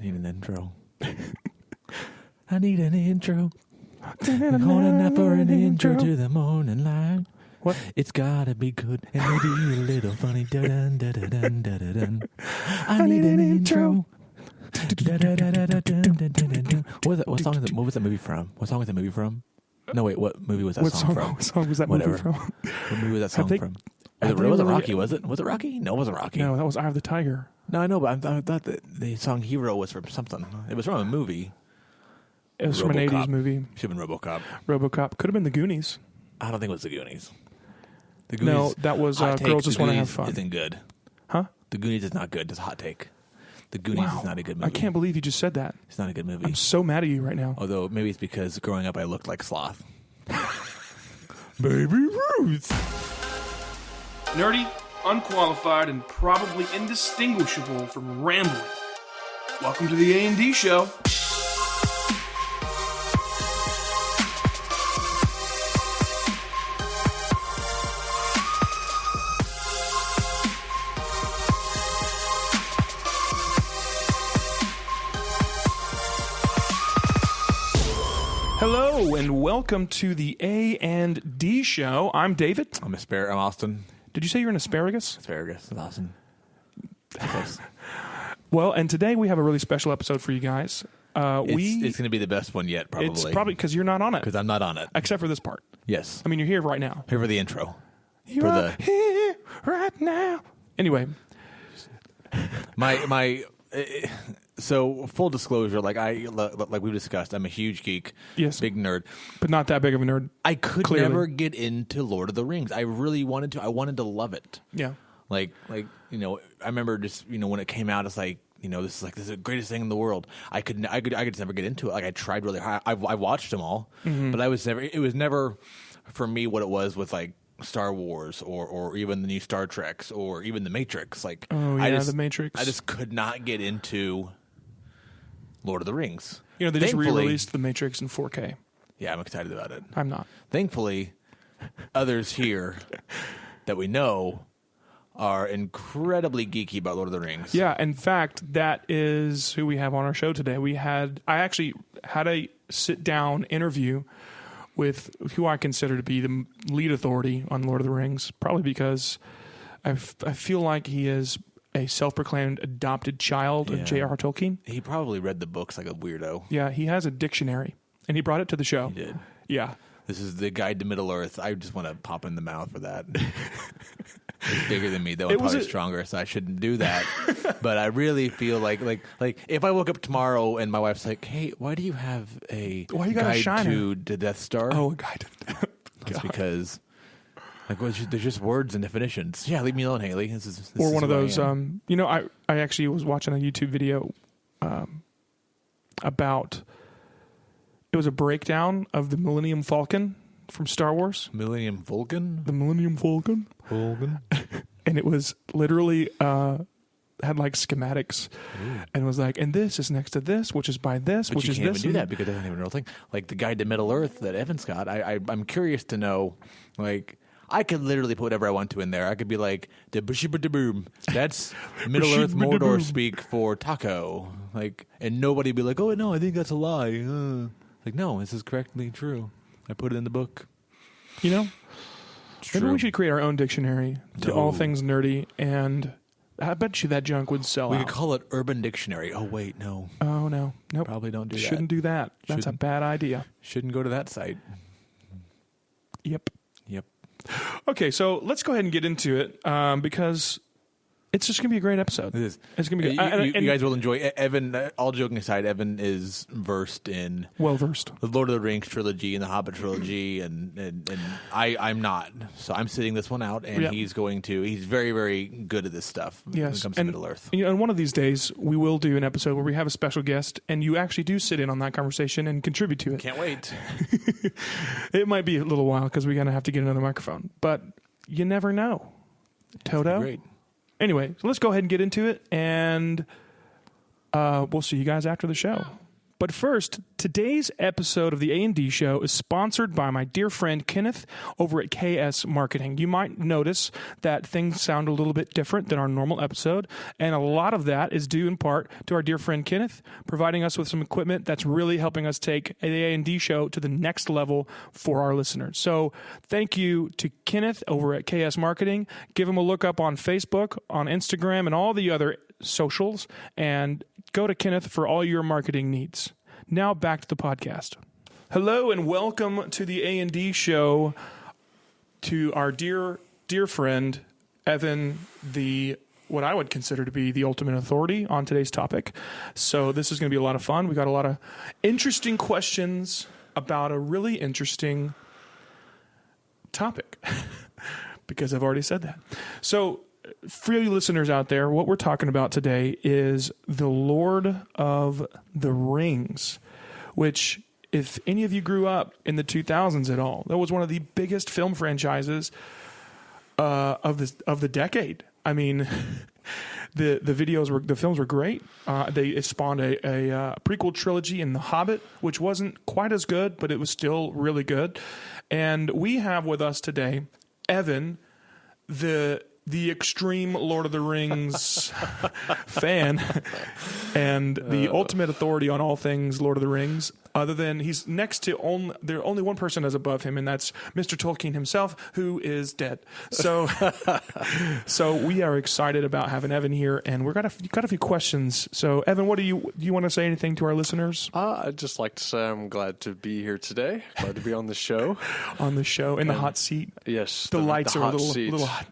need an intro. I need an intro. I'm holding up for an intro to the morning light. What? It's gotta be good and maybe a little funny. Dun, dun, dun, dun, dun, dun, dun. I need an intro. What song is it? What was that movie from? What song was that movie from? No, wait. What movie was that song from? What song was that movie from? What movie was that song from? It wasn't Rocky, was it? Was it Rocky? No, it wasn't Rocky. No, that was Eye of the Tiger. No, I know, but I thought that the song Hero was from something. It was from a movie. It was from an 80s movie. Should have been RoboCop. RoboCop. Could have been The Goonies. I don't think it was The Goonies. The Goonies. No, that was Girls Just Want to Have Fun. Isn't good. Huh? The Goonies is not good. Just a hot take. The Goonies is not a good movie. I can't believe you just said that. It's not a good movie. I'm so mad at you right now. Although maybe it's because growing up I looked like Sloth. Baby Ruth. Nerdy, unqualified, and probably indistinguishable from rambling. Welcome to the A&D show. Hello and welcome to the A&D show. I'm David. I'm Austin. Did you say you're an asparagus? Asparagus. That's awesome. Well, and today we have a really special episode for you guys. It's going to be the best one yet, probably. It's probably because you're not on it. Because I'm not on it. Except for this part. Yes. I mean, you're here right now. Here for the intro. You're here right now. Anyway. So full disclosure, like we discussed, I'm a huge geek, yes, big nerd, but not that big of a nerd. I could never get into Lord of the Rings. I really wanted to. I wanted to love it. Yeah, like I remember just when it came out, it's like this is the greatest thing in the world. I could just never get into it. Like I tried really hard. I watched them all, but I was never. It was never for me what it was with like Star Wars or even the new Star Treks or even the Matrix. Like the Matrix. I just could not get into Lord of the Rings. They just re-released The Matrix in 4K. Yeah, I'm excited about it. I'm not. Thankfully, others here that we know are incredibly geeky about Lord of the Rings. Yeah, in fact, that is who we have on our show today. I actually had a sit-down interview with who I consider to be the lead authority on Lord of the Rings, probably because I feel like he is a self-proclaimed adopted child of J.R.R. Tolkien. He probably read the books like a weirdo. Yeah, he has a dictionary, and he brought it to the show. He did. Yeah. This is the Guide to Middle-earth. I just want to pop in the mouth for that. It's bigger than me, though. I'm probably stronger, so I shouldn't do that. But I really feel like if I woke up tomorrow and my wife's like, "Hey, why do you have a guide to the Death Star?" Oh, a guide. That's because there's just words and definitions. Yeah, leave me alone, Haley. This is one of those. I actually was watching a YouTube video about. It was a breakdown of the Millennium Falcon from Star Wars. Millennium Vulcan? The Millennium Falcon. And it was literally had like schematics. Ooh. And it was like, and this is next to this, which is by this, but which is this. But you can't even do that because it doesn't even real thing. Like the Guide to Middle-earth that Evan's got, I'm curious to know, like, I could literally put whatever I want to in there. I could be like, boom. That's Middle-earth Mordor speak for taco. Like, and nobody would be like, oh, no, I think that's a lie. Like, no, this is correctly true. I put it in the book. Maybe we should create our own dictionary to all things nerdy, and I bet you that junk would sell out. We could call it Urban Dictionary. Oh, wait, no. Oh, no. Nope. Probably don't do that. Shouldn't do that. That's a bad idea. Shouldn't go to that site. Yep. Okay, so let's go ahead and get into it because it's just going to be a great episode. It is. It's going to be good. You guys will enjoy it. Evan, all joking aside, Evan is well-versed. The Lord of the Rings trilogy and the Hobbit trilogy, and I'm not. So I'm sitting this one out, and he's very, very good at this stuff when it comes to Middle-earth. And one of these days, we will do an episode where we have a special guest, and you actually do sit in on that conversation and contribute to it. Can't wait. It might be a little while because we're going to have to get another microphone, but you never know. Toto? Great. Anyway, so let's go ahead and get into it, and we'll see you guys after the show. But first, Today's episode of the A&D Show is sponsored by my dear friend Kenneth over at KS Marketing. You might notice that things sound a little bit different than our normal episode, and a lot of that is due in part to our dear friend Kenneth providing us with some equipment that's really helping us take the A&D Show to the next level for our listeners. So thank you to Kenneth over at KS Marketing. Give him a look up on Facebook, on Instagram, and all the other socials, and go to Kenneth for all your marketing needs. Now back to the podcast. Hello and welcome to the A&D Show, to our dear friend Evan, what I would consider to be the ultimate authority on today's topic. So this is going to be a lot of fun. We got a lot of interesting questions about a really interesting topic because I've already said that. So for you listeners out there, what we're talking about today is the Lord of the Rings, which, if any of you grew up in the 2000s at all, that was one of the biggest film franchises of the decade. I mean, the films were great. It spawned a prequel trilogy in The Hobbit, which wasn't quite as good, but it was still really good. And we have with us today Evan, the extreme Lord of the Rings fan and the ultimate authority on all things Lord of the Rings, other than he's next to only one person is above him, and that's Mr. Tolkien himself, who is dead. So we are excited about having Evan here, and we've got a few questions. So Evan, do you want to say anything to our listeners? I'd just like to say I'm glad to be here today. Glad to be on the show. In the hot seat. Yes. The lights are a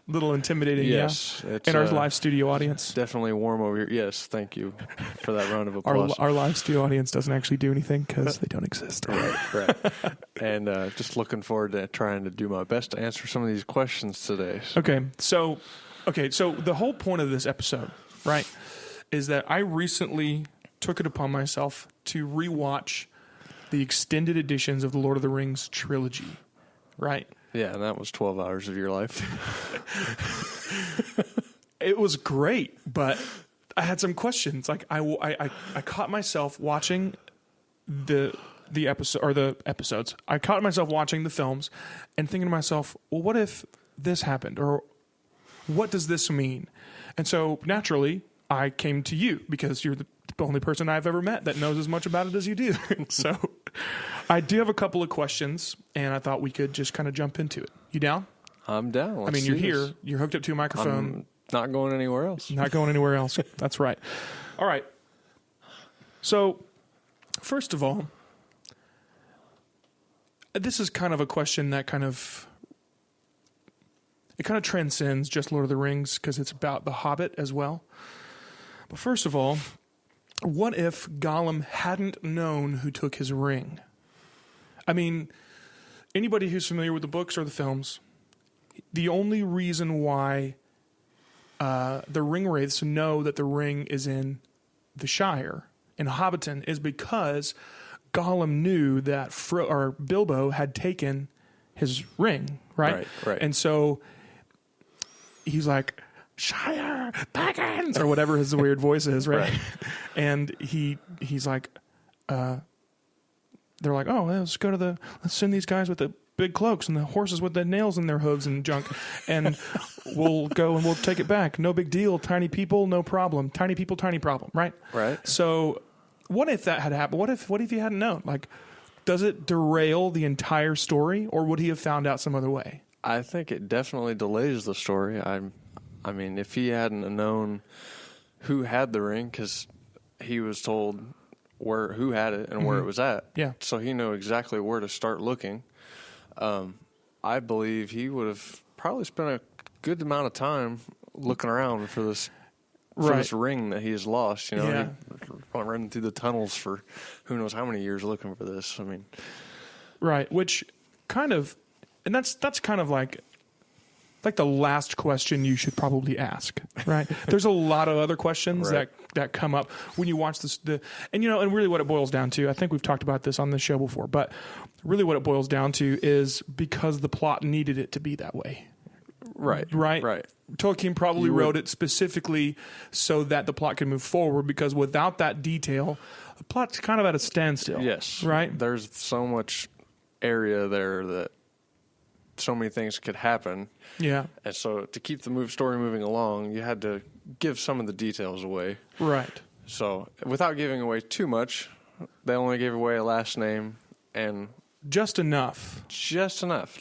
little intimidating. Yes. Yeah. In our live studio audience. Definitely warm over here. Yes. Thank you for that round of applause. Our live studio audience doesn't actually do anything because they don't exist. Right. And just looking forward to trying to do my best to answer some of these questions today. Okay. So the whole point of this episode, right, is that I recently took it upon myself to rewatch the extended editions of the Lord of the Rings trilogy, right? Yeah, and that was 12 hours of your life. It was great, but I had some questions. Like I caught myself watching the episodes. I caught myself watching the films and thinking to myself, well, what if this happened? Or what does this mean? And so naturally, I came to you because you're the only person I've ever met that knows as much about it as you do. So I do have a couple of questions, and I thought we could just kind of jump into it. You down? I'm down. I mean, you're here. You're hooked up to a microphone. I'm not going anywhere else. Not going anywhere else. That's right. All right. So, first of all, this is kind of a question that kind of transcends just Lord of the Rings because it's about The Hobbit as well. But first of all, what if Gollum hadn't known who took his ring? I mean, anybody who's familiar with the books or the films, the only reason why the Ringwraiths know that the ring is in the Shire, in Hobbiton, is because Gollum knew that Bilbo had taken his ring, right? Right. And so he's like, Shire, Baggins, or whatever his weird voice is, right? And he's like, they're like, oh, let's send these guys with the big cloaks and the horses with the nails in their hooves and junk, and we'll go and we'll take it back. No big deal. Tiny people, no problem. Tiny people, tiny problem, right? Right. So what if that had happened? What if he hadn't known? Like, does it derail the entire story, or would he have found out some other way? I think it definitely delays the story. I mean, if he hadn't known who had the ring, because he was told who had it and where it was at, yeah. So he knew exactly where to start looking. I believe he would have probably spent a good amount of time looking around for this ring that he has lost. You know, yeah. He running through the tunnels for who knows how many years looking for this. I mean, right, which kind of, and that's kind of like the last question you should probably ask, right? There's a lot of other questions right. that come up when you watch this. And really what it boils down to, I think we've talked about this on the show before, but really what it boils down to is because the plot needed it to be that way. Right. Tolkien probably wrote it specifically so that the plot could move forward, because without that detail, the plot's kind of at a standstill. Yes. Right? There's so much area there that so many things could happen. Yeah. And so to keep the story moving along, you had to give some of the details away. Right. So without giving away too much, they only gave away a last name and Just enough.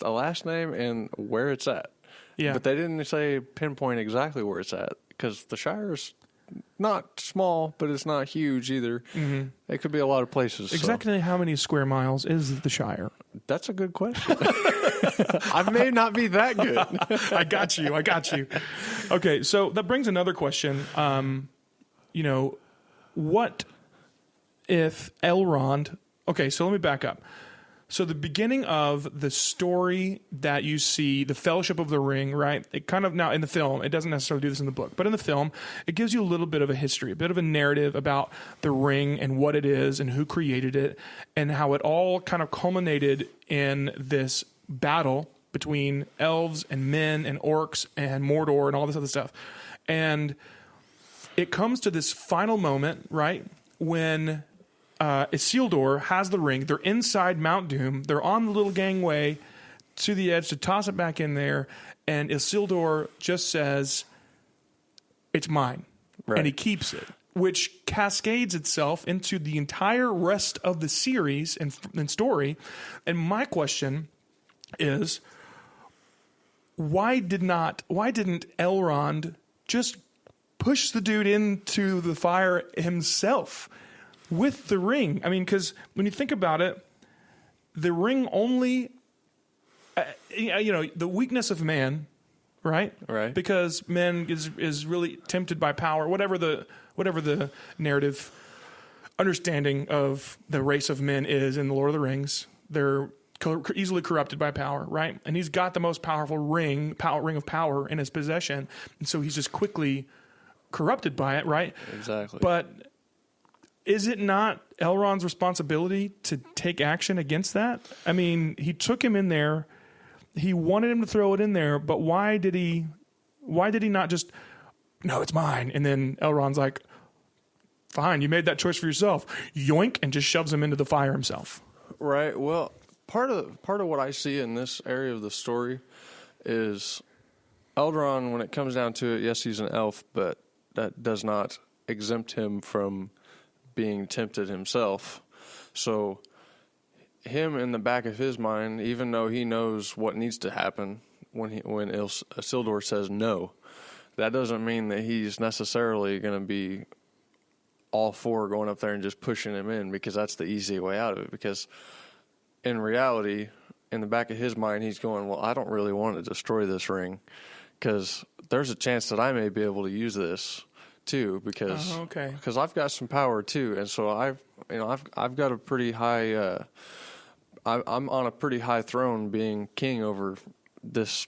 a last name and where it's at. Yeah. But they didn't say pinpoint exactly where it's at, because the Shire's not small, but it's not huge either. Mm-hmm. It could be a lot of places. Exactly how many square miles is the Shire? That's a good question. I may not be that good. I got you. Okay, so that brings another question. What if Elrond... Okay, so let me back up. So the beginning of the story that you see, the Fellowship of the Ring, right? It kind of, now in the film, it doesn't necessarily do this in the book, but in the film, it gives you a little bit of a history, a bit of a narrative about the ring and what it is and who created it, and how it all kind of culminated in this battle between elves and men and orcs and Mordor and all this other stuff. And it comes to this final moment, right, when Isildur has the ring. They're inside Mount Doom. They're on the little gangway to the edge to toss it back in there, and Isildur just says, "It's mine," and he keeps it, which cascades itself into the entire rest of the series and story. And my question is, why didn't Elrond just push the dude into the fire himself with the ring? I mean, because when you think about it, the ring only, the weakness of man, right? Right. Because man is really tempted by power, whatever the narrative understanding of the race of men is in the Lord of the Rings. They're easily corrupted by power, right? And he's got the most powerful ring of power in his possession, and so he's just quickly corrupted by it, right? Exactly. But is it not Elrond's responsibility to take action against that? I mean, he took him in there. He wanted him to throw it in there, but why did he not just, no, it's mine? And then Elrond's like, fine, you made that choice for yourself. Yoink, and just shoves him into the fire himself. Right. Well, part of what I see in this area of the story is Elrond, when it comes down to it, yes, he's an elf, but that does not exempt him from being tempted himself. So him in the back of his mind, even though he knows what needs to happen when Isildur says no, that doesn't mean that he's necessarily going to be all for going up there and just pushing him in, because that's the easy way out of it. Because in reality, in the back of his mind, he's going, well, I don't really want to destroy this ring, because there's a chance that I may be able to use this too, because I've got some power too, and so I've got a pretty high I'm on a pretty high throne, being king over this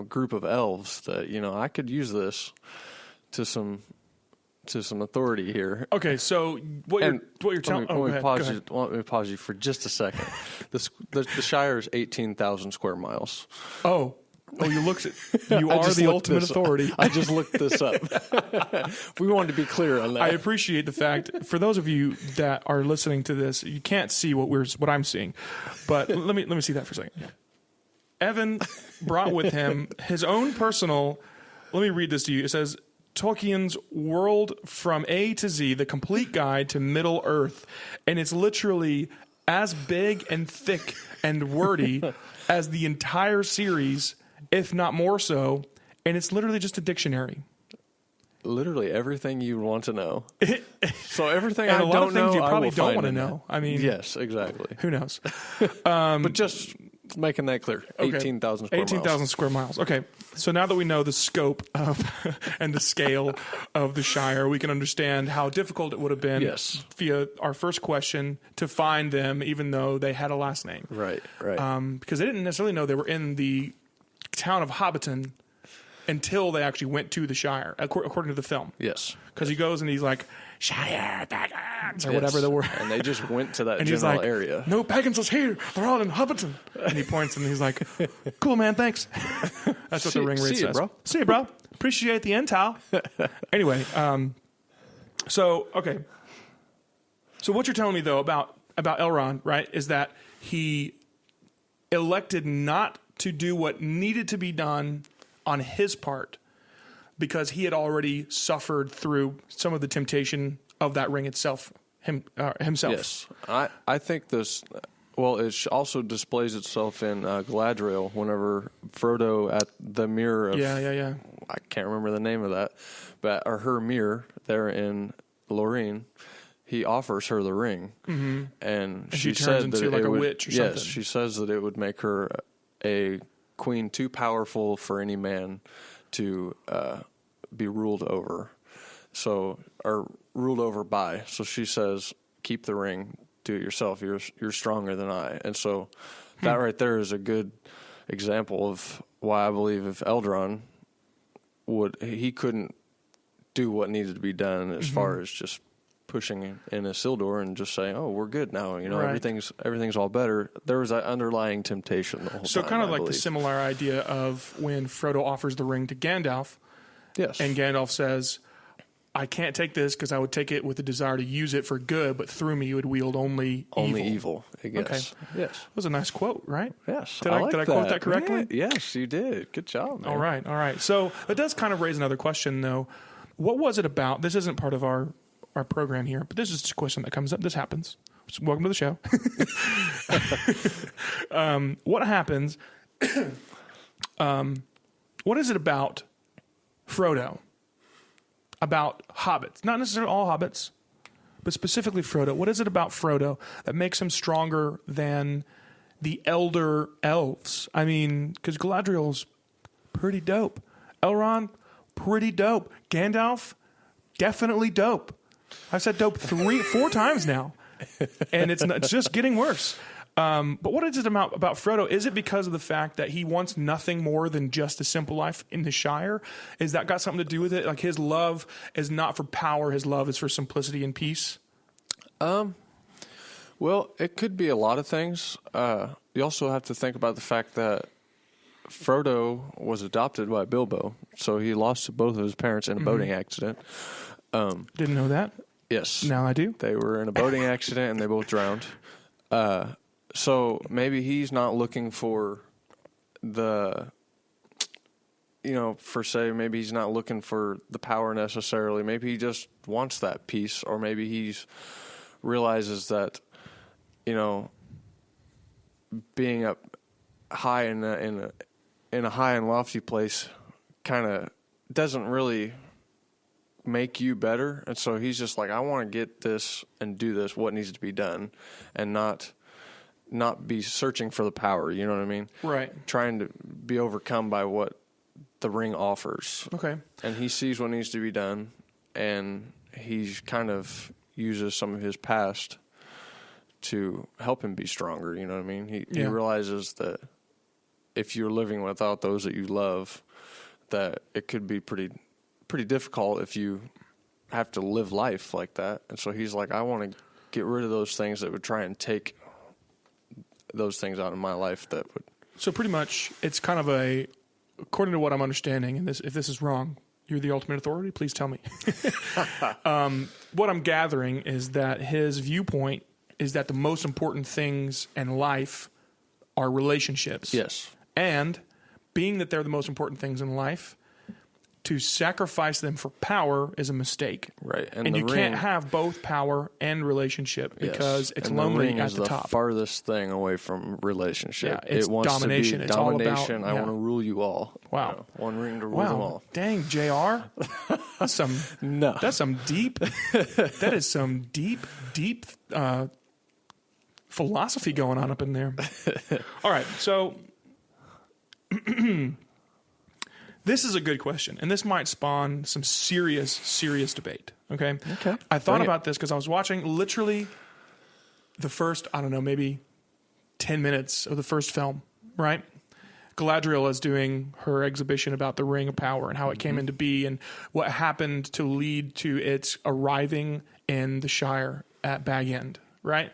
group of elves, that I could use this to some authority here. Okay, so what you're telling? Let me pause you for just a second. The Shire is 18,000 square miles. Oh, you looked at. You are the ultimate authority. I just looked this up. We wanted to be clear on that. I appreciate the fact. For those of you that are listening to this, you can't see what I'm seeing, but let me see that for a second. Evan brought with him his own personal. Let me read this to you. It says, Tolkien's World from A to Z, the complete guide to Middle Earth. And it's literally as big and thick and wordy as the entire series, if not more so. And it's literally just a dictionary. Literally everything you want to know. So everything and I a lot don't of things know, you probably I will don't find want to in know. that. I mean, yes, exactly. Who knows? But just making that clear. 18,000 square miles. 18,000 square miles. Okay. So now that we know the scope of and the scale of the Shire, we can understand how difficult it would have been via our first question to find them, even though they had a last name. Right. Because they didn't necessarily know they were in the town of Hobbiton until they actually went to the Shire, according to the film. Yes. Because he goes and he's like, Shire pagans, or Yes. whatever the word. And they just went to that And he's general like, area. no pagans was here. They're all in Hubbarton. And he points and he's like, cool, man, thanks. That's what the ring read see you, says. bro. See you, bro. Appreciate the intel. Anyway, so what you're telling me, though, about Elrond, right, is that he elected not to do what needed to be done on his part because he had already suffered through some of the temptation of that ring itself himself. Yes. I think this, well, it also displays itself in Galadriel whenever Frodo at the mirror of, Yeah. I can't remember the name of that, but or her mirror there in Lorien, he offers her the ring, and she turns said into that like it a would, witch or yes, something. she says that it would make her a queen too powerful for any man to be ruled over. So, or ruled over by. So she says, keep the ring, do it yourself. You're stronger than I. And so that right there is a good example of why I believe if Eldron he couldn't do what needed to be done as far as just pushing in Isildur and just saying, "Oh, we're good now." You know, Right. everything's all better. There was that underlying temptation the whole So time. kind of I like the believe. similar idea of when Frodo offers the ring to Gandalf, Yes. and Gandalf says, I can't take this because I would take it with the desire to use it for good, but through me you would wield only evil. Yes. Okay. Yes. That was a nice quote, right? Yes. Did I like quote that correctly? Yeah, yes, you did. Good job, man. All right. So it does kind of raise another question, though. What was it about? This isn't part of our program here, but this is just a question that comes up. This happens. So welcome to the show. What happens? What is it about Frodo? About hobbits? Not necessarily all hobbits, but specifically Frodo. What is it about Frodo that makes him stronger than the elder elves? I mean, because Galadriel's pretty dope. Elrond, pretty dope. Gandalf, definitely dope. I've said dope 4 times now, and it's just getting worse. But what is it about Frodo? Is it because of the fact that he wants nothing more than just a simple life in the Shire? Is that got something to do with it? Like his love is not for power; his love is for simplicity and peace. Well, it could be a lot of things. You also have to think about the fact that Frodo was adopted by Bilbo, so he lost both of his parents in a boating accident. Didn't know that. Yes. Now I do. They were in a boating accident and they both drowned. So maybe he's not looking for maybe he's not looking for the power necessarily. Maybe he just wants that peace, or maybe he's realizes that, being up high in a high and lofty place kind of doesn't really make you better. And so he's just like, I want to get this and do this, what needs to be done, and not be searching for the power, you know what I mean? Right. Trying to be overcome by what the ring offers. Okay. And he sees what needs to be done, and he kind of uses some of his past to help him be stronger, you know what I mean? He realizes that if you're living without those that you love, that it could be pretty difficult if you have to live life like that. And so he's like, I want to get rid of those things that would try and take those things out of my life that would. So pretty much, it's kind of according to what I'm understanding, and if this is wrong, you're the ultimate authority. Please tell me. What I'm gathering is that his viewpoint is that the most important things in life are relationships. Yes. And being that they're the most important things in life, to sacrifice them for power is a mistake. Right. And you can't have both power and relationship because it's and lonely the ring at is the top. Farthest thing away from relationship. Yeah, it's it wants domination. To be It's all about- domination. I yeah. want to rule you all. Wow. One ring to rule them Wow. all. Dang, JR. That's some No. That's some deep that is some deep philosophy going on up in there. All right, so this is a good question, and this might spawn some serious debate. Okay. Okay. I thought Bring it. about this because I was watching literally the first, maybe 10 minutes of the first film, right? Galadriel is doing her exhibition about the Ring of Power and how it came into being and what happened to lead to its arriving in the Shire at Bag End, right?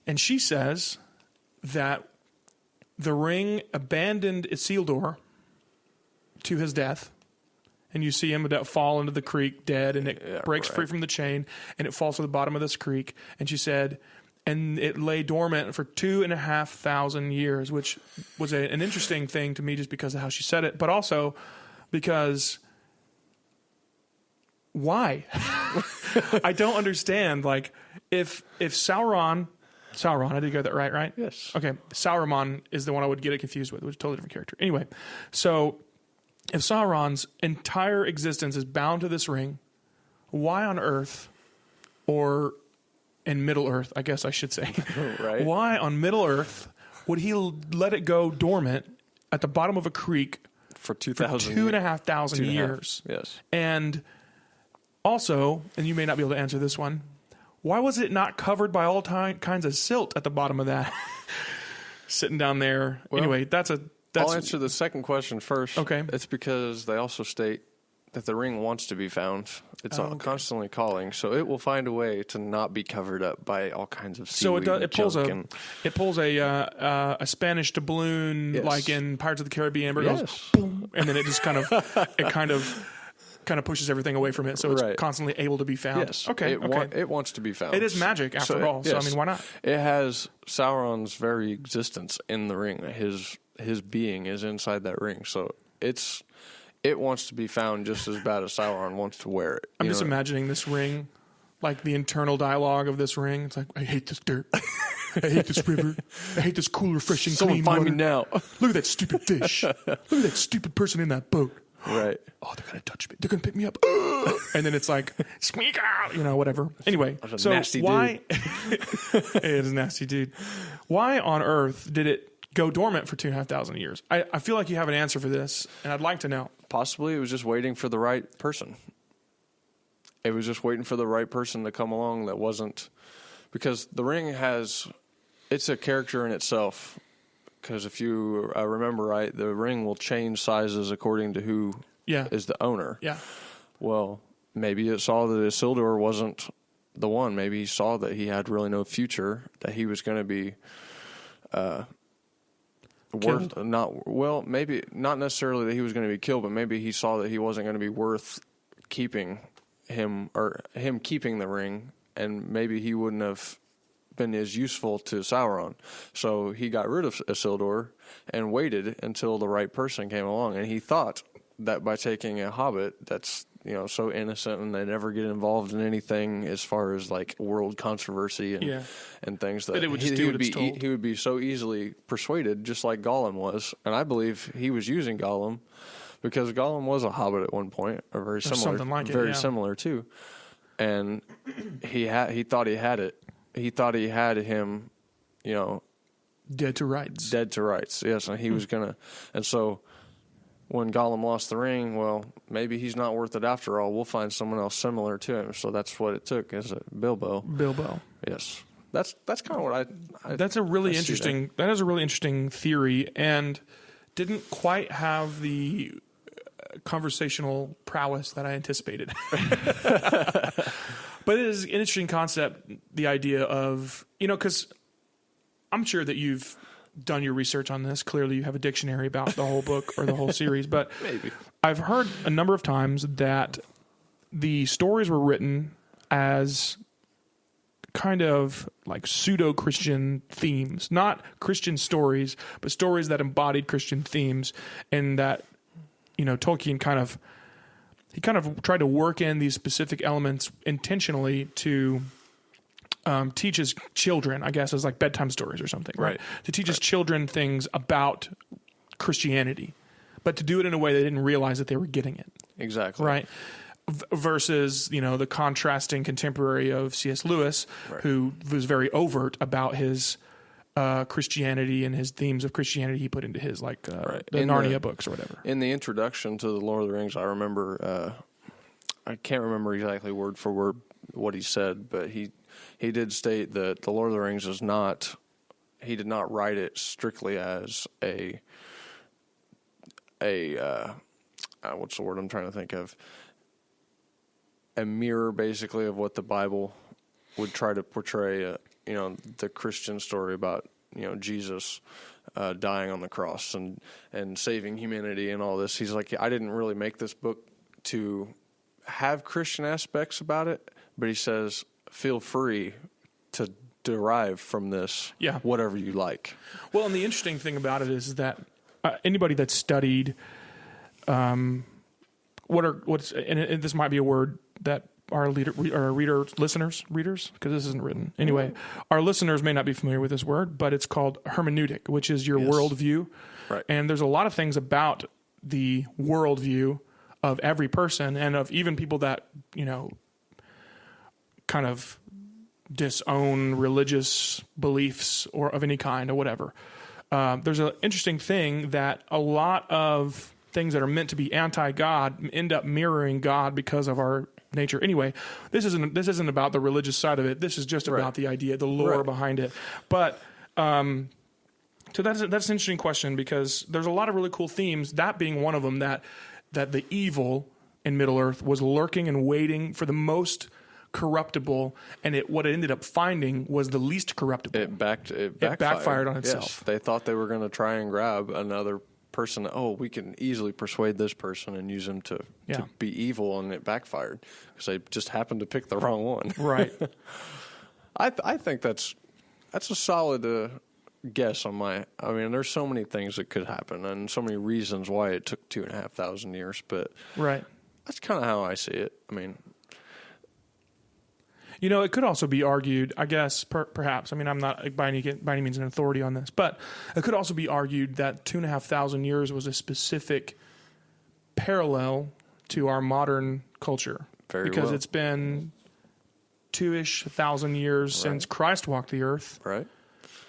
And she says that the ring abandoned Isildur to his death, and you see him fall into the creek dead, and it breaks free from the chain, and it falls to the bottom of this creek. And she said, and it lay dormant for 2,500 years, which was an interesting thing to me just because of how she said it, but also because why? I don't understand. Like, if Sauron, I did get that right? Yes. Okay, Sauron is the one I would get it confused with, which is a totally different character. Anyway, so if Sauron's entire existence is bound to this ring, why on earth, or in Middle Earth, I guess I should say, Right. why on Middle Earth would he let it go dormant at the bottom of a creek For 2,500 years? Yes. And also, and you may not be able to answer this one, why was it not covered by all kinds of silt at the bottom of that? Sitting down there. Well, anyway, I'll answer the second question first. Okay. It's because they also state that the ring wants to be found. It's constantly calling, so it will find a way to not be covered up by all kinds of seaweed. So it pulls a a Spanish doubloon, Yes. like in Pirates of the Caribbean, where it Yes. goes boom, and then it just kind of pushes everything away from it, so it's Right. constantly able to be found. Yes. Okay. It wants to be found. It is magic after all. So I mean, why not? It has Sauron's very existence in the ring. His being is inside that ring. So it wants to be found just as bad as Sauron wants to wear it. I'm just imagining this ring, like the internal dialogue of this ring. It's like, I hate this dirt. I hate this river. I hate this cool, refreshing, Someone clean find water. me now. Look at that stupid fish. Look at that stupid person in that boat. Right. Oh, they're going to touch me. They're going to pick me up. And then it's like, sneak out, whatever. Anyway, That's a so nasty why... It is a nasty dude. Why on earth did it go dormant for 2,500 years? I feel like you have an answer for this, and I'd like to know. Possibly it was just waiting for the right person. It was just waiting for the right person to come along that wasn't... Because the ring it's a character in itself. Because if you remember right, the ring will change sizes according to who is the owner. Yeah. Well, maybe it saw that Isildur wasn't the one. Maybe he saw that he had really no future, that he was going to be worth maybe not necessarily that he was going to be killed, but maybe he saw that he wasn't going to be worth keeping him keeping the ring, and maybe he wouldn't have been as useful to Sauron. So he got rid of Isildur and waited until the right person came along, and he thought that by taking a hobbit that's so innocent and they never get involved in anything as far as like world controversy and things that it would just do what it's told. He would be so easily persuaded, just like Gollum was. And I believe he was using Gollum because Gollum was a hobbit at one point, or very similar, something like it, very yeah. similar too. And he thought he had it. He thought he had him, Dead to rights. Dead to rights. Yes, and he was gonna. And so when Gollum lost the ring, well, maybe he's not worth it after all. We'll find someone else similar to him. So that's what it took, is it Bilbo? Yes, that's kind of what I That's a really I see interesting. That is a really interesting theory, and didn't quite have the conversational prowess that I anticipated. But it is an interesting concept, the idea of, because I'm sure that you've done your research on this. Clearly you have a dictionary about the whole book or the whole series, but Maybe. I've heard a number of times that the stories were written as kind of like pseudo-Christian themes, not Christian stories, but stories that embodied Christian themes, and that, Tolkien kind of tried to work in these specific elements intentionally to teach his children, I guess, as like bedtime stories or something, right? To teach his children things about Christianity, but to do it in a way they didn't realize that they were getting it. Exactly. Right. Versus, the contrasting contemporary of C.S. Lewis, who was very overt about his Christianity and his themes of Christianity he put into his, the Narnia books or whatever. In the introduction to The Lord of the Rings, I remember, I can't remember exactly word for word what he said, but he did state that The Lord of the Rings he did not write it strictly as a what's the word I'm trying to think of? A mirror, basically, of what the Bible would try to portray. The Christian story about Jesus dying on the cross and saving humanity and all this. He's like, I didn't really make this book to have Christian aspects about it, but he says, feel free to derive from this whatever you like. Well, and the interesting thing about it is that anybody that's studied and this might be a word that our listeners, because this isn't written. Anyway, our listeners may not be familiar with this word, but it's called hermeneutic, which is your worldview. Right. And there's a lot of things about the worldview of every person and of even people that, kind of disown religious beliefs or of any kind or whatever. There's an interesting thing that a lot of things that are meant to be anti-God end up mirroring God because of our nature. Anyway, this isn't about the religious side of it. This is just about the idea, the lore behind it. But so that's an interesting question because there's a lot of really cool themes. That being one of them, that the evil in Middle Earth was lurking and waiting for the most corruptible, and what it ended up finding was the least corruptible. It backfired on itself. Yes. They thought they were going to try and grab another person. Oh, we can easily persuade this person and use him to be evil, and it backfired because they just happened to pick the wrong one. Right. I think that's a solid guess on my. I mean, there's so many things that could happen, and so many reasons why it took 2,500 years. But that's kind of how I see it. I mean. It could also be argued, I guess, perhaps. I mean, I'm not by any means an authority on this, but it could also be argued that 2,500 years was a specific parallel to our modern culture. Because it's been 2,000 years since Christ walked the earth. Right.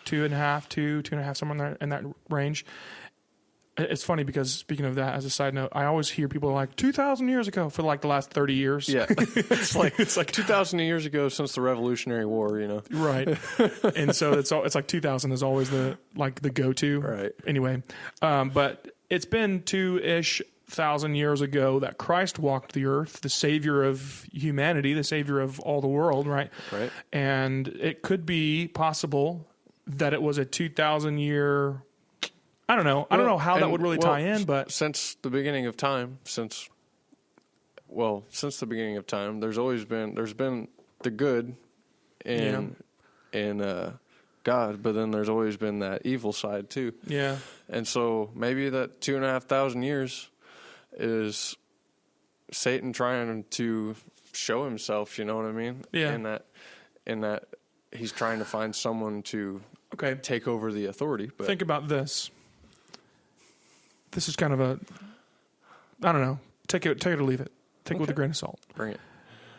2.5, somewhere in that range. It's funny because, speaking of that, as a side note, I always hear people like 2,000 years ago for like the last 30 years. Yeah, it's like 2,000 years ago since the Revolutionary War. Right. And so it's like 2,000 is always the go-to. Right. Anyway, but it's been 2,000 years ago that Christ walked the earth, the Savior of humanity, the Savior of all the world. Right. Right. And it could be possible that it was a 2,000-year. I don't know. I don't know how that would really tie in, but since the beginning of time, there's been the good in God, but then there's always been that evil side too. Yeah. And so maybe that 2,500 years is Satan trying to show himself. You know what I mean? Yeah. In that he's trying to find someone to take over the authority. But think about this. This is kind of I don't know. Take it or leave it. Take it with a grain of salt. Bring it.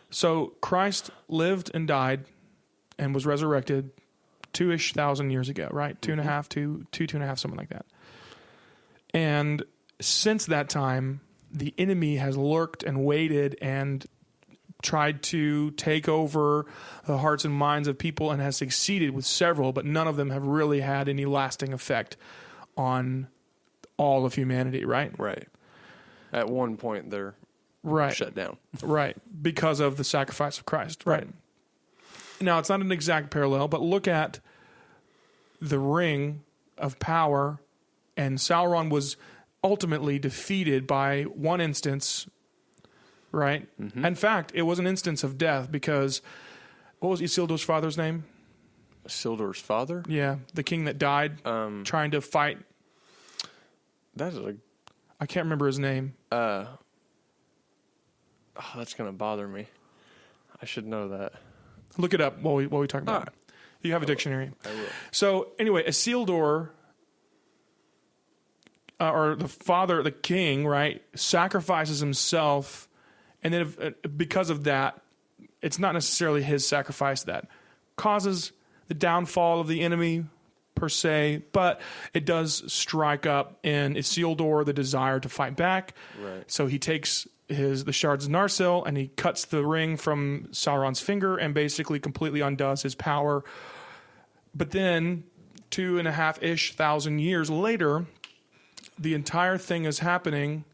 So Christ lived and died and was resurrected 2,000 years ago, right? 2.5, something like that. And since that time, the enemy has lurked and waited and tried to take over the hearts and minds of people and has succeeded with several, but none of them have really had any lasting effect on all of humanity, right? Right. At one point, they're shut down. Right. Because of the sacrifice of Christ. Right. Now, it's not an exact parallel, but look at the ring of power, and Sauron was ultimately defeated by one instance, right? Mm-hmm. In fact, it was an instance of death because, what was Isildur's father's name? Isildur's father? Yeah, the king that died trying to fight. I can't remember his name. That's going to bother me. I should know that. Look it up while we talk about it. You have a dictionary. I will. So anyway, Isildur, or the king, right, sacrifices himself, and then because of that, it's not necessarily his sacrifice that causes the downfall of the enemy per se, but it does strike up in Isildur the desire to fight back. Right. So he takes the shards of Narsil and he cuts the ring from Sauron's finger and basically completely undoes his power. But then 2,500-ish years later, the entire thing is happening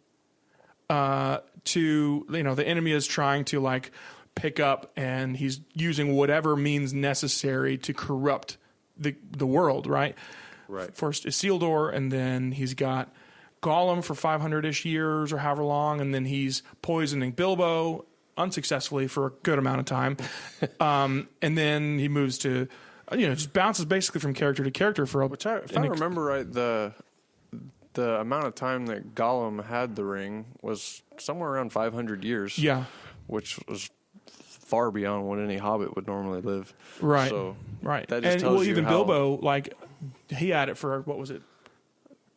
to, the enemy is trying to like pick up, and he's using whatever means necessary to corrupt the world, right? Right. First Isildur, and then he's got Gollum for 500-ish years or however long, and then he's poisoning Bilbo unsuccessfully for a good amount of time. And then he moves to, just bounces basically from character to character for a... If I remember right, the amount of time that Gollum had the ring was somewhere around 500 years. Yeah. Which was far beyond what any hobbit would normally live. Right. So right. that just tells you even how Bilbo, like, he had it for, what was it,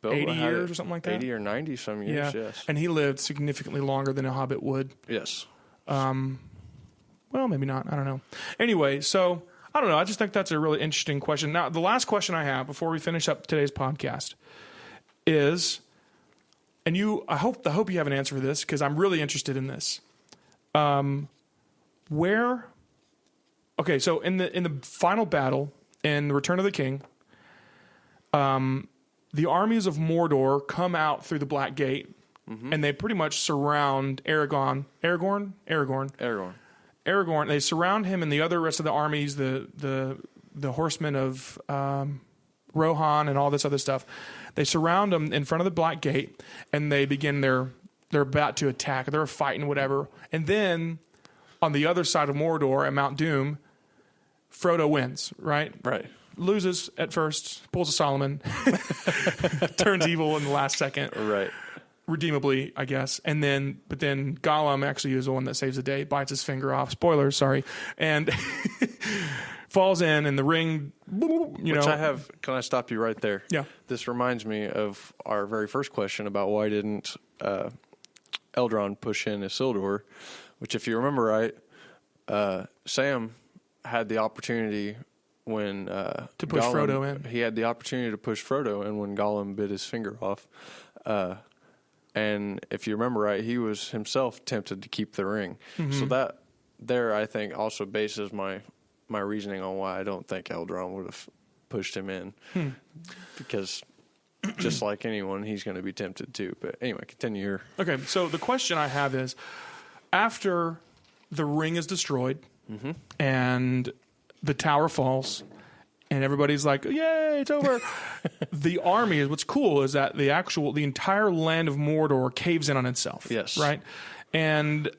Bilbo 80 had years it or something like that? 80 or 90 some years, Yeah. yes. And he lived significantly longer than a hobbit would. Yes. Well, maybe not. I don't know. Anyway, so I don't know. I just think that's a really interesting question. Now, the last question I have before we finish up today's podcast is, and I hope you have an answer for this because I'm really interested in this. Okay, so in the final battle in the Return of the King, the armies of Mordor come out through the Black Gate, and they pretty much surround Aragorn. They surround him and the other rest of the armies, the horsemen of Rohan and all this other stuff. They surround them in front of the Black Gate, and they begin they're about to attack. They're fighting, whatever. And then on the other side of Mordor at Mount Doom, Frodo wins, right? Right. Loses at first, pulls a Solomon, turns evil in the last second. Right. Redeemably, I guess. But then Gollum actually is the one that saves the day, bites his finger off. Spoilers, sorry. And falls in, and the ring, Can I stop you right there? Yeah. This reminds me of our very first question about why didn't Eldron push in Isildur, which, if you remember right, Sam had the opportunity when to push Gollum, Frodo in. He had the opportunity to push Frodo in when Gollum bit his finger off. And if you remember right, he was himself tempted to keep the ring. Mm-hmm. So that there, I think, also bases my reasoning on why I don't think Eldron would have pushed him in. Because just like anyone, he's going to be tempted too. But anyway, continue here. Okay, so the question I have is, after the ring is destroyed and the tower falls, and everybody's like, "Yay, it's over!" The army, what's cool is that the entire land of Mordor caves in on itself. Yes, right, and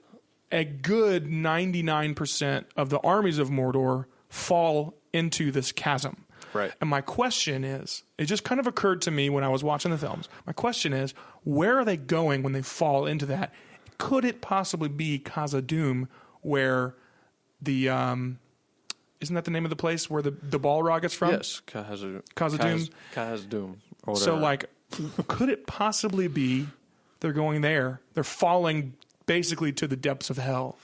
a good 99% of the armies of Mordor fall into this chasm. Right. And my question is, it just kind of occurred to me when I was watching the films. My question is, where are they going when they fall into that? Could it possibly be Khazad-dûm, where the isn't that the name of the place where the Balrog is from? Yes, Khazad-dûm. Khazad-dûm. Or whatever. So, like, could it possibly be they're going there? They're falling basically to the depths of hell.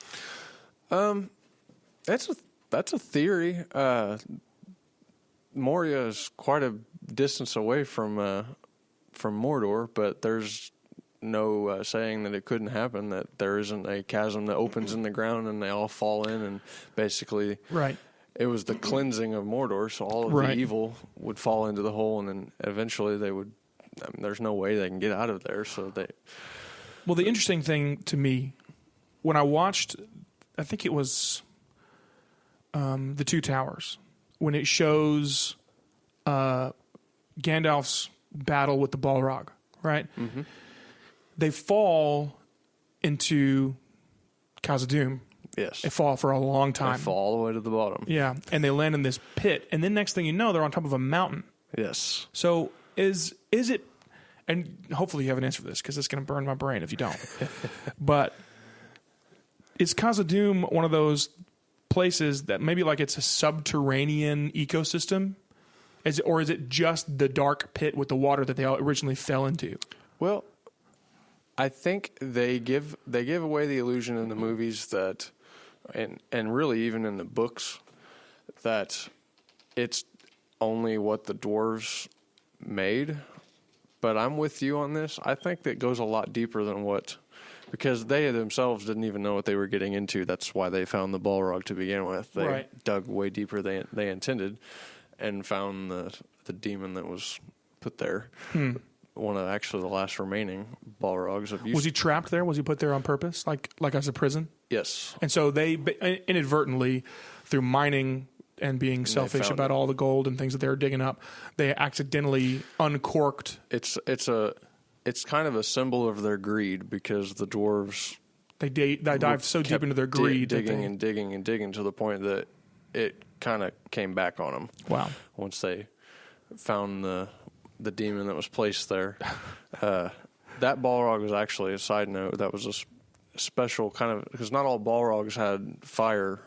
That's a theory. Moria is quite a distance away from Mordor, but there's no saying that it couldn't happen, that there isn't a chasm that opens in the ground and they all fall in, and basically it was the cleansing of Mordor, so all of the evil would fall into the hole, and then eventually they would, there's no way they can get out of there, so they... Well, the interesting thing to me, when I watched, I think it was The Two Towers, when it shows Gandalf's battle with the Balrog, right? Mm-hmm. They fall into Khazad-dûm. Yes. They fall for a long time. They fall all the way to the bottom. Yeah, and they land in this pit, and then next thing you know, they're on top of a mountain. Yes. So is it, and hopefully you have an answer for this, because it's going to burn my brain if you don't, but is Khazad-dûm one of those places that maybe like it's a subterranean ecosystem? Or is it just the dark pit with the water that they all originally fell into? Well, I think they give away the illusion in the movies that, and really even in the books, that it's only what the dwarves made. But I'm with you on this. I think that goes a lot deeper than what, because they themselves didn't even know what they were getting into. That's why they found the Balrog to begin with. They dug way deeper than they intended, and found the demon that was put there. one of actually the last remaining Balrogs. Was he trapped there? Was he put there on purpose, like as a prison? Yes. And so they inadvertently, through mining and being selfish about all the gold and things that they were digging up, they accidentally uncorked. It's kind of a symbol of their greed, because the dwarves they dived so deep into their greed, digging and digging and digging to the point that it kind of came back on them. Wow! Once they found the demon that was placed there, that Balrog was actually, a side note, that was a special kind of, because not all Balrogs had fire.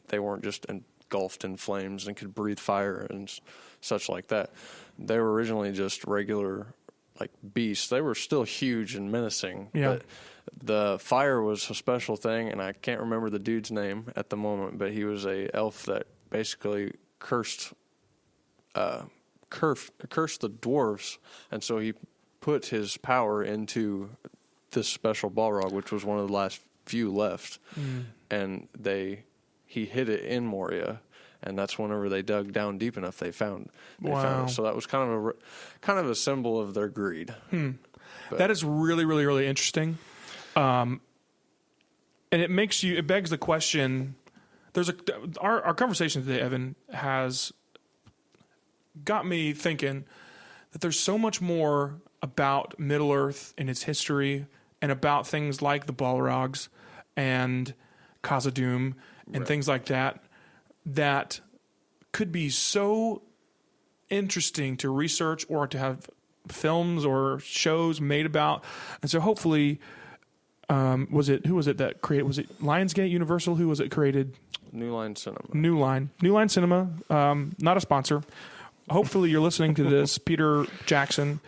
They weren't just engulfed in flames and could breathe fire and such like that. They were originally just regular, like, beasts. They were still huge and menacing. Yeah. But the fire was a special thing, and I can't remember the dude's name at the moment, but he was a elf that basically cursed the dwarves, and so he put his power into this special Balrog, which was one of the last few left, and he hid it in Moria, and that's whenever they dug down deep enough, they found it. So that was kind of a symbol of their greed. That is really, really, really interesting, and it begs the question. Our conversation today, Evan, has got me thinking that there's so much more about Middle Earth and its history, and about things like the Balrogs and Khazad-dûm and things like that could be so interesting to research or to have films or shows made about. And so hopefully, who was it that created? Was it Lionsgate, Universal? Who was it created? New Line Cinema. New Line Cinema. Not a sponsor. Hopefully you're listening to this, Peter Jackson,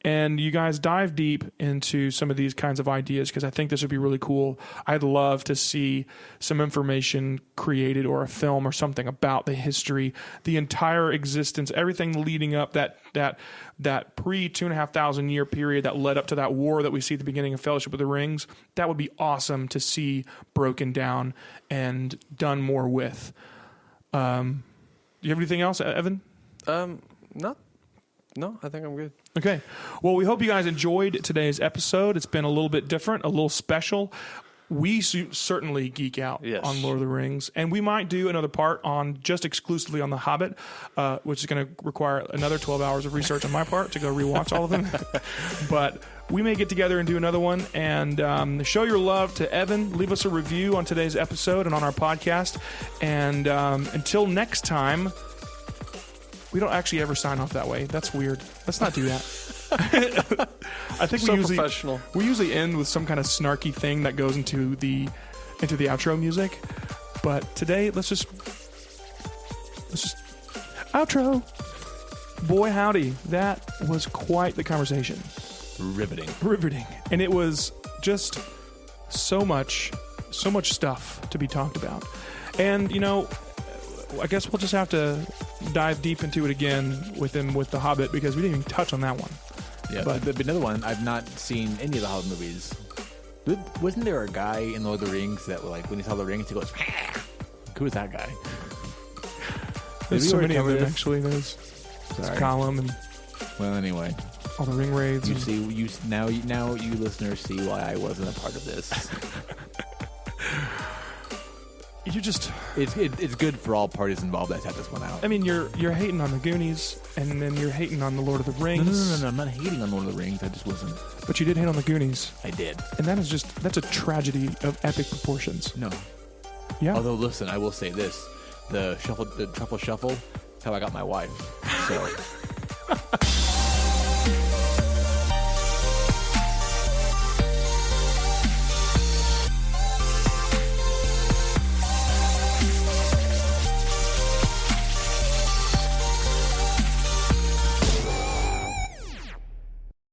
and you guys dive deep into some of these kinds of ideas, because I think this would be really cool. I'd love to see some information created, or a film or something about the history, the entire existence, everything leading up that pre 2,500 year period that led up to that war that we see at the beginning of Fellowship of the Rings. That would be awesome to see broken down and done more with. Do you have anything else, Evan? No, I think I'm good. Okay. Well, we hope you guys enjoyed today's episode. It's been a little bit different, a little special. We certainly geek out on Lord of the Rings, and we might do another part on just exclusively on The Hobbit, which is going to require another 12 hours of research on my part to go rewatch all of them. But we may get together and do another one, and show your love to Evan. Leave us a review on today's episode and on our podcast. And until next time, we don't actually ever sign off that way. That's weird. Let's not do that. I think we usually end with some kind of snarky thing that goes into the outro music. But today, let's just outro. Boy, howdy, that was quite the conversation. Riveting, and it was just so much stuff to be talked about. And I guess we'll just have to dive deep into it again with The Hobbit, because we didn't even touch on that one. Yeah, but another one, I've not seen any of the Hobbit movies. Wasn't there a guy in Lord of the Rings that, like, when he saw the rings, he goes, who is that guy? There's so many of them, actually. There's Gollum and... Well, anyway. All the ring raids. Now you listeners see why I wasn't a part of this. It's good for all parties involved that have this one out. I mean, you're hating on the Goonies, and then you're hating on the Lord of the Rings. No, I'm not hating on Lord of the Rings. I just wasn't. But you did hate on the Goonies. I did. And that's a tragedy of epic proportions. No. Yeah. Although, listen, I will say this: the truffle shuffle, that's how I got my wife. So.